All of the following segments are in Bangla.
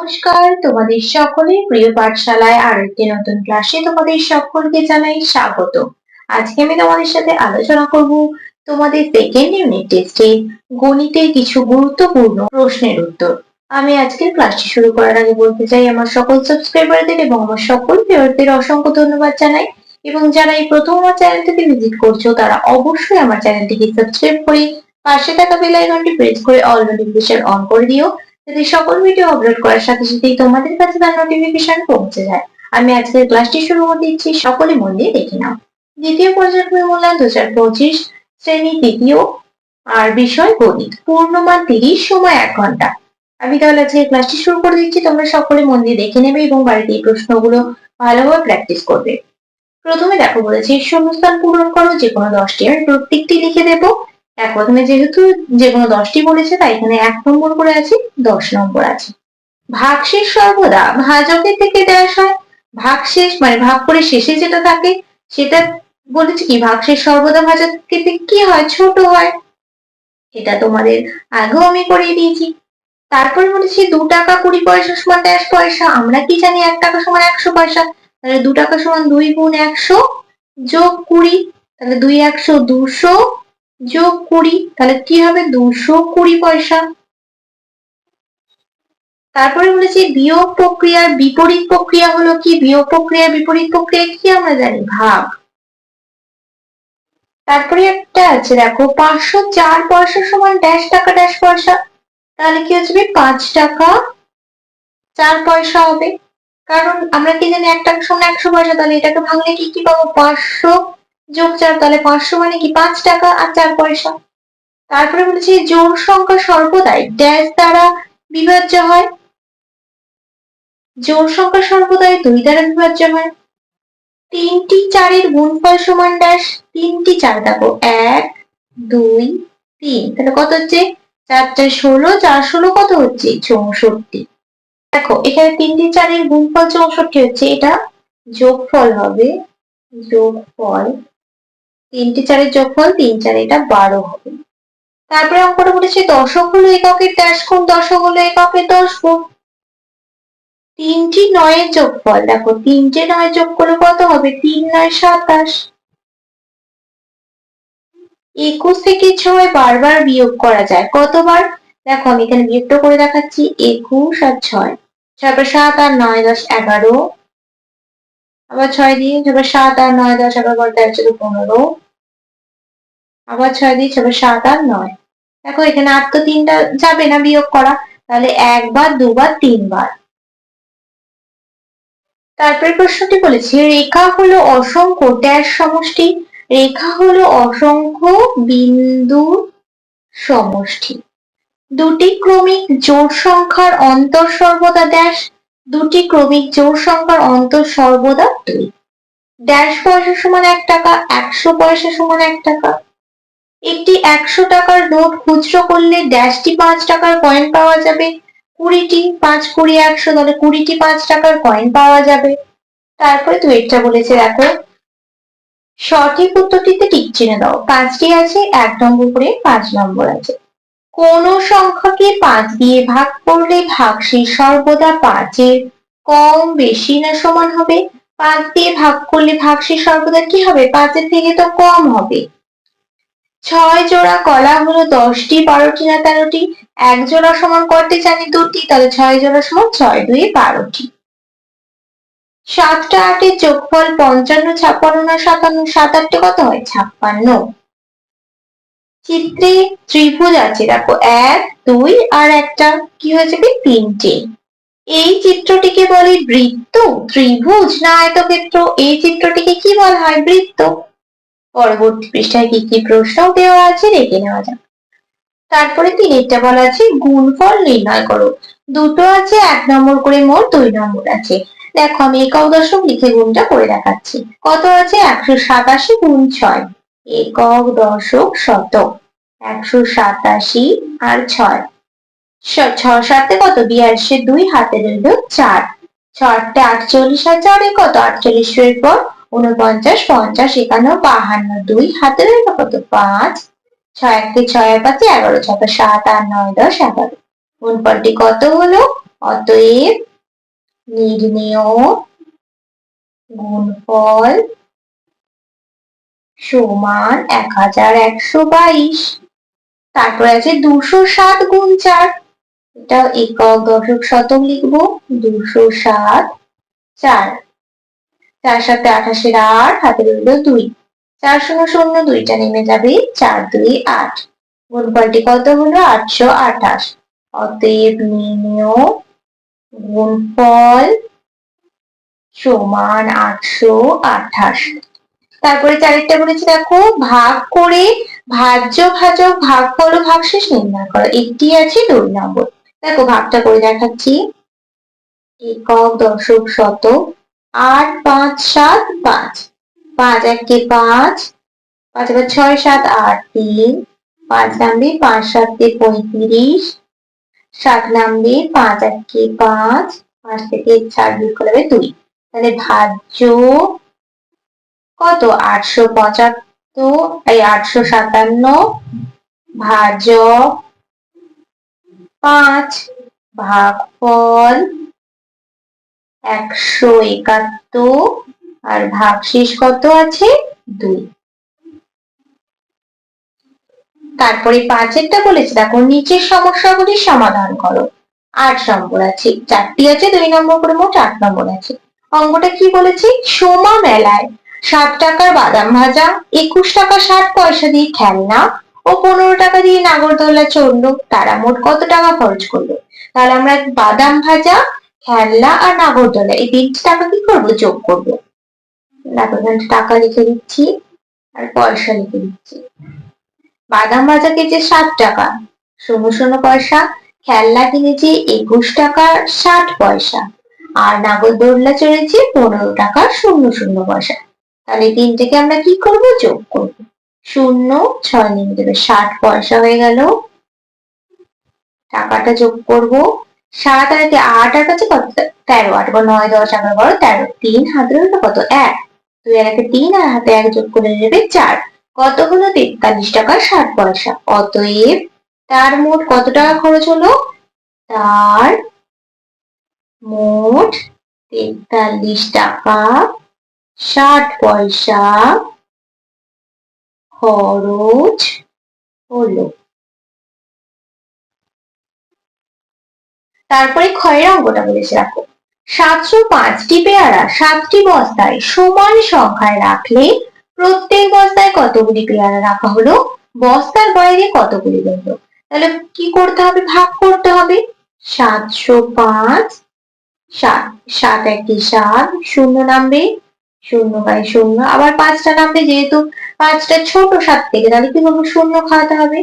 নমস্কার, তোমাদের সকলের প্রিয় পাঠশালায় আরেকটি নতুন ক্লাসে তোমাদের সকলকে জানাই স্বাগত। আজকে আমি তোমাদের সাথে আলোচনা করব তোমাদের সেকেন্ড ইউনিট টেস্টে গণিতের কিছু গুরুত্বপূর্ণ প্রশ্নের উত্তর। আমি আজকের ক্লাসটি শুরু করার আগে বলতে চাই আমার সকল সাবস্ক্রাইবারদের এবং আমার সকল ভিউয়ারদের অসংখ্য ধন্যবাদ জানাই, এবং যারা এই প্রথম আমার চ্যানেলটিকে ভিজিট করছো তারা অবশ্যই আমার চ্যানেলটিকে সাবস্ক্রাইব করে পাশে থাকা বেল আইকনটি প্রেস করে অল নোটিফিকেশন অন করে দিও, যাতে সকল ভিডিও আপলোড করার সাথে সাথেই তোমাদের কাছে তার নোটিফিকেশন পৌঁছে যায়। আমি আজকের ক্লাসটি শুরু করতে দিচ্ছি, সকলে মন দিয়ে দেখে নাও। দ্বিতীয় পর্যায়ক্রমিক মূল্যায়ন 2025 শ্রেণী তৃতীয়, আর বিষয় গণিত, পূর্ণমান 30, সময় 1 ঘন্টা। আমি তাহলে আজকে ক্লাসটি শুরু করে দিচ্ছি, তোমরা সকলে মন দিয়ে দেখে নেবে এবং বাড়িতে এই প্রশ্নগুলো ভালোভাবে প্র্যাকটিস করবে। প্রথমে দেখো বলেছি শূন্যস্থান পূরণ করো, যে কোনো 10টি, আমি প্রত্যেকটি লিখে দেবো। প্রথমে যেহেতু যে কোনো 10টি বলেছে তাই এখানে 1 নম্বর করে আছে, 10 নম্বর আছে। ভাগশেষ সর্বদা ভাজকের থেকে ড্যাশ হয়। ভাগশেষ মানে ভাগ করে শেষে যেটা থাকে সেটা বলেছে কি ভাগশেষ সর্বদা ভাজকের থেকে কি হয়, ছোট হয়। এটা তোমাদের আগেও আমি করিয়ে দিয়েছি। তারপর বলেছি 2 টাকা 20 পয়সা সমান ড্যাশ পয়সা। আমরা কি জানি 1 টাকা সমান 100 পয়সা, তাহলে 2 টাকা সমান 2 গুণ 100 যোগ 20, তাহলে 2 100 200 যোগ 20, তাহলে কি হবে 220 পয়সা। তারপরে বলেছি বিয়োগ প্রক্রিয়ার বিপরীত প্রক্রিয়া হলো কি, বিয়োগ প্রক্রিয়ার বিপরীত প্রক্রিয়া কি আমরা জানি, ভাগ। তারপরে একটা আছে দেখো 504 পয়সা সমান ড্যাশ টাকা ড্যাশ পয়সা, তাহলে কি হচ্ছে 5 টাকা 4 পয়সা হবে। কারণ আমরা কি জানি 1 টাকা সমান 100 পয়সা, তাহলে এটাকে ভাঙলে কি কি পাবো, 500 যোগ 4, তাহলে 500 মানে কি 5 টাকা আর 4 পয়সা। তারপরে বলেছি জোড় সংখ্যা সর্বদাই ড্যাশ দ্বারা বিভাজ্য হয়। জোড় সংখ্যা সর্বদাই 2 দ্বারা বিভাজ্য হয়। 3টি 4-এর গুণফল সমান ড্যাশ, 3টি 4 দেখো 1 2 3, তাহলে কত হচ্ছে 4 4 16, 4 16 কত হচ্ছে 64। দেখো এখানে 3টি 4-এর গুণফল 64 হচ্ছে, এটা যোগফল হবে, যোগফল 3টি 4-এর যোগফল 3 4, এটা 12 হবে। তারপরে অঙ্কটা বলেছে দশক হলো এককের ড্যাশ গুণ, দশক হলো এককের 10 গুণ। 3টি 9-এর যোগফল, দেখো 3টে 9 যোগ করলে কত হবে, 3 9 27। 21 থেকে 6 বারবার বিয়োগ করা যায়, কতবার, দেখো আমি এখানে বিয়োগটা করে দেখাচ্ছি, 21 আর 6, 6 7 আর 9 10 11, আবার 6 দিয়ে 7 আর 9 10 11 13 15, আবার 6 দিয়ে 7 আর 9, দেখো এখানে আর তো 3টা যাবে না বিয়োগ করা, তাহলে 1 বার 2 বার 3 বার। তারপরে প্রশ্নটি বলেছে রেখা হলো অসংখ্য ড্যাশ সমষ্টি, রেখা হলো অসংখ্য বিন্দুর সমষ্টি। দুটি ক্রমিক জোড় সংখ্যার অন্তর সর্বদা ড্যাশ, দুটি ক্রমিক জোড় সংখ্যার অন্তর সর্বদা 2। ড্যাশ পয়সা সমান 1 টাকা, 100 পয়সা সমান 1 টাকা। একটি 100 টাকার নোট খুচরো করলে ড্যাশটি 5 টাকার কয়েন পাওয়া যাবে, 20টি 5 20 100, তাহলে 20টি 5 টাকার কয়েন পাওয়া যাবে। তারপরে দুইটা বলেছে দেখো সঠিক উত্তরটিতে টিক চিহ্ন দাও। 5টি আছে, 1 নম্বর করে 5 নম্বর আছে। কোন সংখ্যাকে 5 দিয়ে ভাগ করলে ভাগশেষ সর্বদা 5-এর কম বেশি না সমান হবে, 5 দিয়ে ভাগ করলে ভাগশেষ সর্বদা কি হবে, 5-এর থেকে তো কম হবে। 6 জোড়া কলা হলো 10টি 12টি না 13টি, 1 জোড়া সমান কয়টি জানি 2টি, তাহলে 6 জোড়া সমান 6 2 12টি। 7টা 8-এর যোগফল 55 56 না 57, 7 8 কত হয় 56। চিত্রে ত্রিভুজ আছে দেখো 1 2 আর একটা, কি হয়ে যাবে 3টে। এই চিত্রটিকে বলে বৃত্ত, ত্রিভুজ না আয়তক্ষেত্র, এই চিত্রটিকে কি বলা হয়, বৃত্ত। পরবর্তী পৃষ্ঠায় কি কি প্রশ্ন দেওয়া আছে দেখে নেওয়া যাক। তারপরে 3-টা বলা আছে গুণফল নির্ণয় করো, দুটো আছে 1 নম্বর করে, মোট 2 নম্বর আছে। দেখো আমি একক দশক লিখে গুণটা করে দেখাচ্ছি। কত আছে 187 গুণ 6, একক দশক শতক 187 আর 6, 6 7 কত 82, 2 হাতে রইল 4, 6 48 আর 4 কত 48 এর পর 49 50 51 52, 2 হাতে রইল কত 5, 6 1 6 5 11, 6 7 8 9 10 11, গুণফলটি কত হলো অতএব নির্ণেয় গুণফল সমান 1122। তারপর আছে 207 গুণ 4, এটা একক দশক শতক লিখবো। 207 4, 4 সাথে 28 8, হাতে রইল 2, 4 শূন্য শূন্য, দুইটা নেমে যাবে, 4 2 8, গুণফলটি কত হলো? 828। অতএব নির্ণেয় গুণফল সমান 828। তারপরে চারেরটা বলেছি দেখো, ভাগ করে ভাজ্য ভাজক ভাগফল ও ভাগশেষ নির্ণয় করো। একটি আছে 2 নম্বর। দেখো ভাগটা করে দেখাচ্ছি। একক দশক শতক 8 5 7 5, 5 একে 5, 5 এবার 6 7 8 3, 5 নামবে 5 7 35, 7 নামবে 5 একে 5, 5 থেকে 4 বিয়োগ করলে 2। তাহলে ভাজ্য কত? 875, এই 857, ভাজক 5, ভাগফল 171, আর ভাগশেষ কত আছে? 2। তারপরে 5এরটা বলেছে দেখো, নিচের সমস্যাগুলির সমাধান করো। 8 নম্বর আছে, 4টি আছে, 2 নম্বর করে মোট 8 নম্বর আছে। অঙ্কটা কি বলেছে? সোমা মেলায় 7 টাকার বাদাম ভাজা, 21 টাকা 60 পয়সা দিয়ে খেলনা ও 15 টাকা দিয়ে নাগরদোলা চড়লো। তারা মোট কত টাকা খরচ করলো? তাহলে আমরা বাদাম ভাজা, খেলনা আর নাগরদোলা এই 3টি টাকা কি করবো? যোগ করবো। দেখো এখানে টাকা লিখে দিচ্ছি আর পয়সা লিখে দিচ্ছি। বাদাম ভাজা কিনেছে 7 টাকা 00 পয়সা, খেলনা কিনেছে 21 টাকা 60 পয়সা, আর নাগরদোলা চড়েছে 15 টাকা 00 পয়সা। তাহলে তিনটেকে আমরা কি করব? যোগ করব। 0 6 নেমে যাবে, 60 পয়সা হয়ে গেল। টাকাটা যোগ করব। 7 আর 8 আর কাছে কত? 13, 8 9 10 11 12 13, 3 হাতে রইল কত? 1, 2 আর 3 আর হাতে 1 যোগ করে নেবে 4, কত হলো? 43 টাকা 60 পয়সা। অতএব তার মোট কত টাকা খরচ হলো? তার মোট 43 টাকা 60 পয়সা খরচ হলো। তারপরে ক্ষয়ের অঙ্কটা বলেছে রাখো, 705টি পেয়ারা 7টি বস্তায় সমান সংখ্যায় রাখলে প্রত্যেক বস্তায় কতগুলি পেয়ারা রাখা হলো? বস্তার বাইরে কতগুলি রইল? তাহলে কি করতে হবে? ভাগ করতে হবে। 705 7, 7 একে 7, 0 নামবে, 0 বাই 0, আবার 5টা নামবে, যেহেতু 5টা ছোট 7 থেকে, তাহলে কি করবো? 0 খাওয়াতে হবে।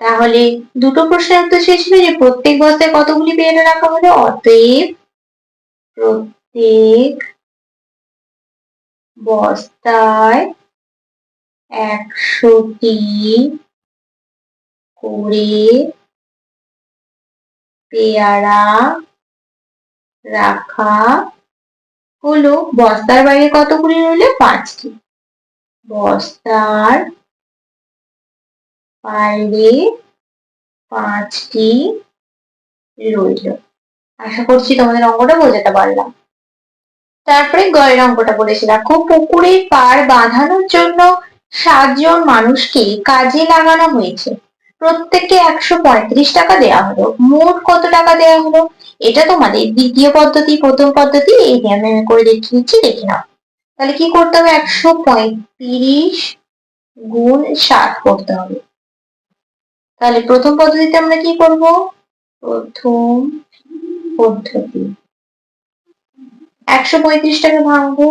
তাহলে দুটো প্রশ্নের উত্তর শেষ হবে যে প্রত্যেক বস্তায় কতগুলি পেয়ারা রাখা হলো। অতএব প্রত্যেক বস্তায় 100টি করে পেয়ারা রাখা হলো। বস্তার বাইরে কতগুলি রইল? 5টি। বস্তার বাইরে 5টি রইল। আশা করছি তোমাদের অঙ্কটা বোঝাতে পারলাম। তারপরে গয়ের অঙ্কটা বলেছে দেখো, পুকুরের পাড় বাঁধানোর জন্য 7 জন মানুষকে কাজে লাগানো হয়েছে। প্রত্যেককে 135 টাকা দেওয়া হলো। মোট কত টাকা দেওয়া হলো? এটা তোমাদের দ্বিতীয় পদ্ধতি, প্রথম পদ্ধতি এই নিয়মে করে দেখিয়ে দিচ্ছি, দেখে নাও। তাহলে কি করতে হবে? 135 গুণ 7 করতে হবে। তাহলে প্রথম পদ্ধতিতে আমরা কি করব? প্রথম পদ্ধতি 135 টাকে ভাঙবো,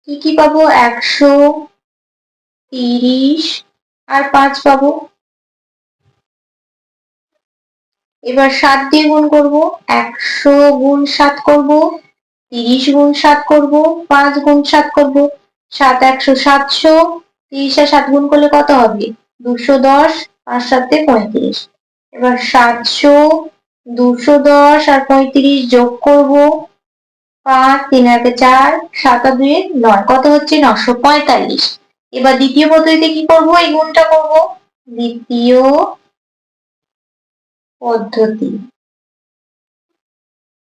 কি কি পাবো? 130 আর 5 পাবো। এবার 7 দিয়ে গুণ করব, 100 গুণ 7 করব, 30 গুণ 7 করব, 5 গুণ 7 করব। 7 100 700, 30 আর 7 গুণ করলে কত হবে? 210, 5 7 35। এবার 700, 210 আর 35 যোগ করব, 5 3 আর 4, 7 আর 2 9, কত হচ্ছে? 945। এবার দ্বিতীয় পদ্ধতিতে কি করব? এই গুণটা করব। দ্বিতীয় পদ্ধতি।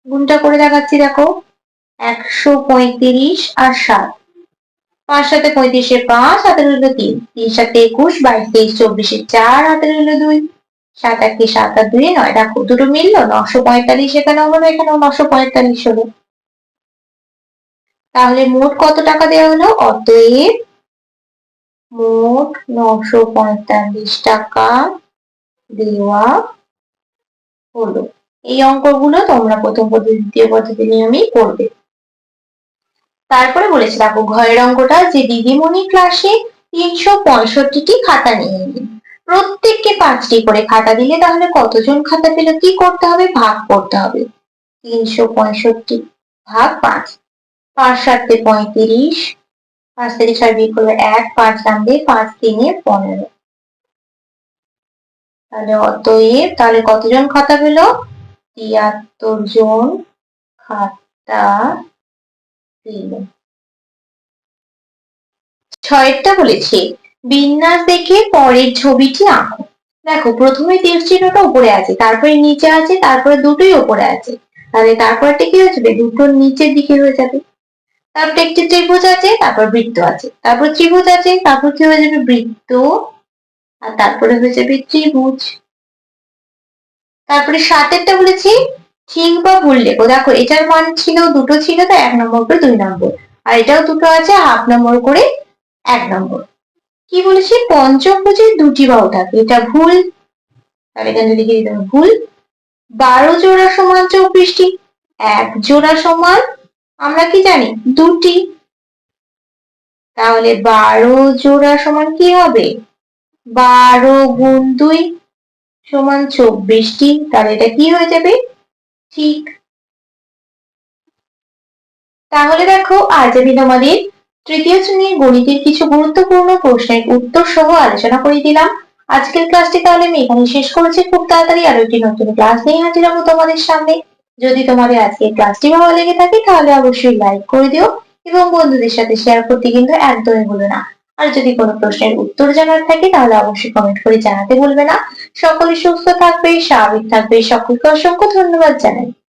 গুণটা করে দেখাচ্ছি, দেখো 135 আর 7। 5 সাথে 35 5, হাতে রইল 3, 3 সাথে 21, 22 23 24 4, হাতে রইল 2, 7 1 7 আর 2 9। দেখো দুটো মিললো, 945 এখানেও হলো, এখানেও 945 হলো। তাহলে মোট কত টাকা দেওয়া হলো? অতএব মোট 945 টাকা দেওয়া হলো। এই অঙ্কগুলো তোমরা প্রথম পদ্ধতি দ্বিতীয় পদ্ধতি নিয়মেই করবে। তারপরে বলেছে দেখো ঘরের অঙ্কটা, যে দিদিমণি ক্লাসে 365টি খাতা নিয়ে এলেন, প্রত্যেককে 5টি করে খাতা দিলে তাহলে কতজন খাতা পেল? কি করতে হবে? ভাগ করতে হবে। 365 ভাগ 5, 5 7 35, 5 থেকে 6 বিয়োগ করলে 1, 5 দাঁড়ে 5 3 15। তাহলে অতএব তাহলে কতজন খাতা পেল? 73 জন খাতা পেল। 6টা বলেছে বিন্যাস দেখে পরের ছবিটি আঁকো। দেখো প্রথমে তীর চিহ্নটা উপরে আছে, তারপরে নিচে আছে, তারপরে দুটোই উপরে আছে, তাহলে তারপরটা কি হয়ে যাবে? দুটোর নিচের দিকে হয়ে যাবে। তারপরে একটি ত্রিভুজ আছে, তারপর বৃত্ত আছে, তারপর ত্রিভুজ আছে, তারপর কি হয়ে যাবে? বৃত্ত, আর তারপরে হয়ে যাবে ত্রিভুজ। তারপরে 7এরটা বলেছি ঠিক বা ভুল লেখো। দেখো এটার মান ছিল দুটো, ছিল তো 1 নম্বর করে 2 নম্বর, আর এটাও দুটো আছে, হাফ নম্বর করে 1 নম্বর। কি বলেছি? পঞ্চভুজের দুটি বাহু থাকে, এটা ভুল, তাহলে এখানে লিখে দিতে হবে ভুল। 12 জোড়া সমান 24টি, 1 জোড়া সমান আমরা কি জানি? 2টি, তাহলে 12 জোড়া সমান কি হবে? 12 গুণ 2 সমান 24টি, তাহলে এটা কি হয়ে যাবে? ঠিক। তাহলে দেখো আজ আমি তোমাদের তৃতীয় শ্রেণীর গণিতের কিছু গুরুত্বপূর্ণ প্রশ্নের উত্তর সহ আলোচনা করে দিলাম। আজকের ক্লাসটি তাহলে আমি এখানে শেষ করছি। খুব তাড়াতাড়ি আরো একটি নতুন ক্লাস নিয়ে হাজির হবো তোমাদের সামনে। যদি তোমাদের আজকের ক্লাসটি ভালো লেগে থাকে তাহলে অবশ্যই লাইক করে দিও এবং বন্ধুদের সাথে শেয়ার করতে কিন্তু একদমই ভুলো না। আর যদি কোনো প্রশ্নের উত্তর জানার থাকে তাহলে অবশ্যই কমেন্ট করে জানাতে ভুলবে না। সকলে সুস্থ থাকবে, স্বাভাবিক থাকবে। সকলকে অসংখ্য ধন্যবাদ জানাই।